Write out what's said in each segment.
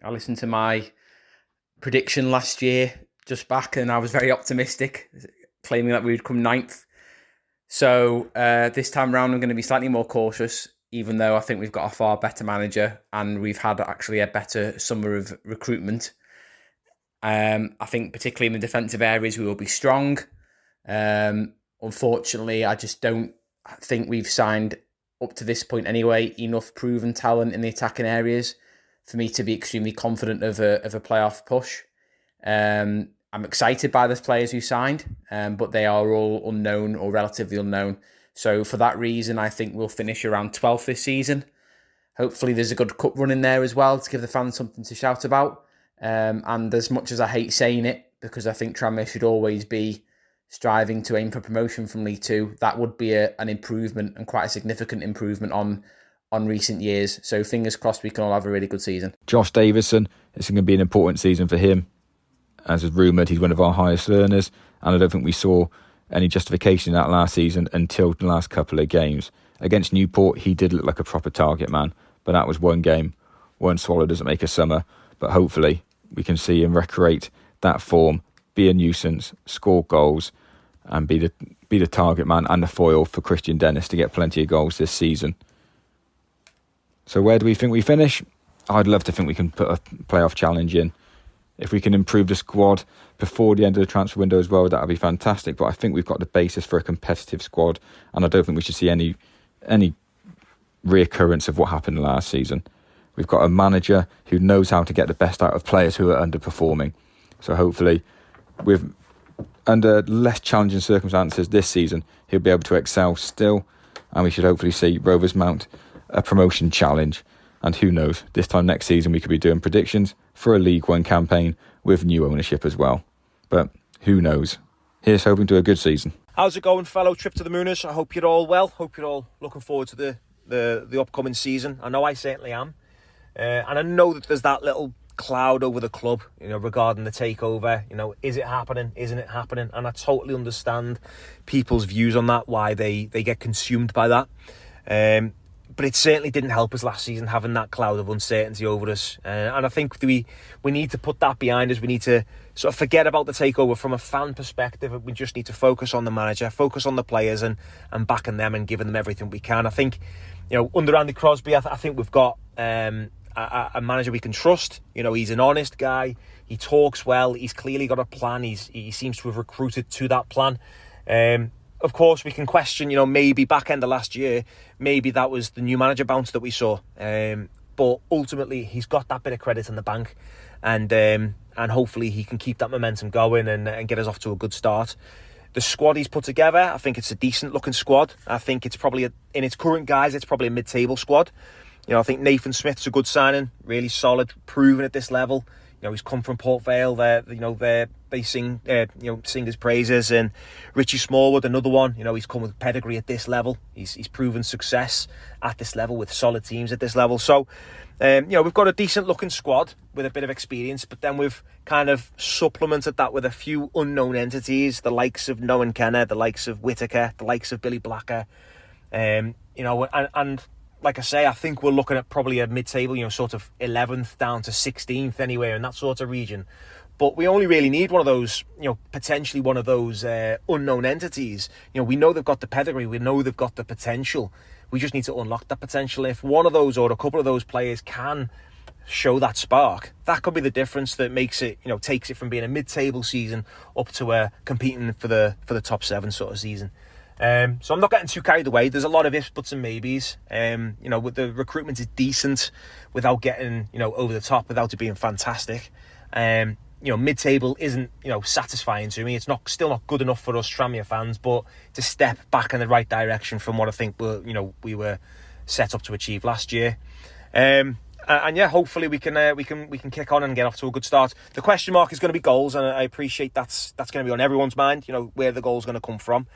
I listened to my prediction last year just back, and I was very optimistic, claiming that we would come ninth. So this time round, I'm going to be slightly more cautious, even though I think we've got a far better manager and we've had actually a better summer of recruitment. I think particularly in the defensive areas, we will be strong. Unfortunately, I just don't think we've signed, up to this point anyway, enough proven talent in the attacking areas for me to be extremely confident of a playoff push. I'm excited by the players who signed, but they are all unknown or relatively unknown. So for that reason, I think we'll finish around 12th this season. Hopefully there's a good cup run in there as well to give the fans something to shout about. And as much as I hate saying it, because I think Tranmere should always be striving to aim for promotion from League Two, that would be an improvement, and quite a significant improvement on recent years. So fingers crossed we can all have a really good season. Josh Davison, it's going to be an important season for him. As is rumoured, he's one of our highest earners, and I don't think we saw any justification in that last season until the last couple of games. Against Newport, he did look like a proper target man, but that was one game. One swallow doesn't make a summer, but hopefully we can see him recreate that form, be a nuisance, score goals, and be the target man and the foil for Christian Dennis to get plenty of goals this season. So where do we think we finish? I'd love to think we can put a playoff challenge in. If we can improve the squad before the end of the transfer window as well, that would be fantastic. But I think we've got the basis for a competitive squad, and I don't think we should see any reoccurrence of what happened last season. We've got a manager who knows how to get the best out of players who are underperforming. So hopefully, under less challenging circumstances this season, he'll be able to excel still, and we should hopefully see Rovers mount a promotion challenge. And who knows, this time next season we could be doing predictions for a League One campaign with new ownership as well. But who knows? Here's hoping to a good season. How's it going, fellow Trip to the Mooners? I hope you're all well. Hope you're all looking forward to the upcoming season. I know I certainly am. And I know that there's that little cloud over the club, regarding the takeover. Is it happening? Isn't it happening? And I totally understand people's views on that, why they get consumed by that. But it certainly didn't help us last season, having that cloud of uncertainty over us. And I think we need to put that behind us. We need to sort of forget about the takeover from a fan perspective. We just need to focus on the manager, focus on the players and backing them and giving them everything we can. I think, under Andy Crosby, I think we've got a manager we can trust. He's an honest guy. He talks well. He's clearly got a plan. He seems to have recruited to that plan. Of course, we can question, maybe back end of last year, maybe that was the new manager bounce that we saw. But ultimately, he's got that bit of credit in the bank, and hopefully he can keep that momentum going and get us off to a good start. The squad he's put together, I think it's a decent looking squad. I think it's probably, in its current guise, it's probably a mid-table squad. I think Nathan Smith's a good signing, really solid, proven at this level. He's come from Port Vale. They sing his praises. And Richie Smallwood, another one. He's come with pedigree at this level. He's proven success at this level with solid teams at this level. So, we've got a decent looking squad with a bit of experience, but then we've kind of supplemented that with a few unknown entities, the likes of Noah Kenner, the likes of Whittaker, the likes of Billy Blacker, and like I say, I think we're looking at probably a mid-table, sort of 11th down to 16th anywhere in that sort of region. But we only really need one of those, potentially one of those unknown entities. We know they've got the pedigree. We know they've got the potential. We just need to unlock that potential. If one of those or a couple of those players can show that spark, that could be the difference that makes it, takes it from being a mid-table season up to competing for the top 7 sort of season. So I'm not getting too carried away. There's a lot of ifs, buts and maybes. With the recruitment is decent without getting, over the top, without it being fantastic. Mid-table isn't, satisfying to me. It's still not good enough for us Tranmere fans, but to step back in the right direction from what I think we were set up to achieve last year. Hopefully we can kick on and get off to a good start. The question mark is going to be goals, and I appreciate that's going to be on everyone's mind. Where the goal's going to come from.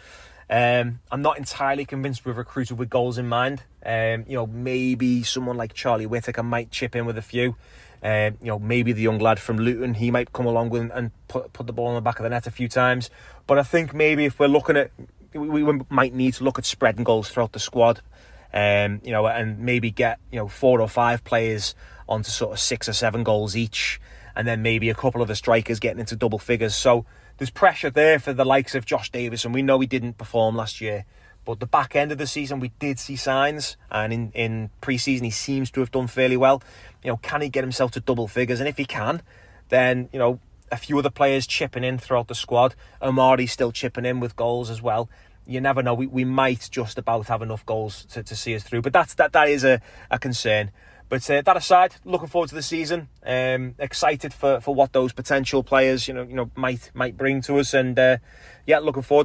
I'm not entirely convinced we've recruited with goals in mind. Maybe someone like Charlie Whittaker might chip in with a few. Maybe the young lad from Luton, he might come along with and put the ball in the back of the net a few times. But I think maybe if we're looking at, we might need to look at spreading goals throughout the squad. And maybe get 4 or 5 players onto sort of 6 or 7 goals each, and then maybe a couple of the strikers getting into double figures. So there's pressure there for the likes of Josh Davis, and we know he didn't perform last year. But the back end of the season, we did see signs, and in pre-season, he seems to have done fairly well. Can he get himself to double figures? And if he can, then, a few other players chipping in throughout the squad. Omari's still chipping in with goals as well. You never know. We might just about have enough goals to see us through. But that is a concern. But that aside, looking forward to the season. Excited for what those potential players, might bring to us. And looking forward to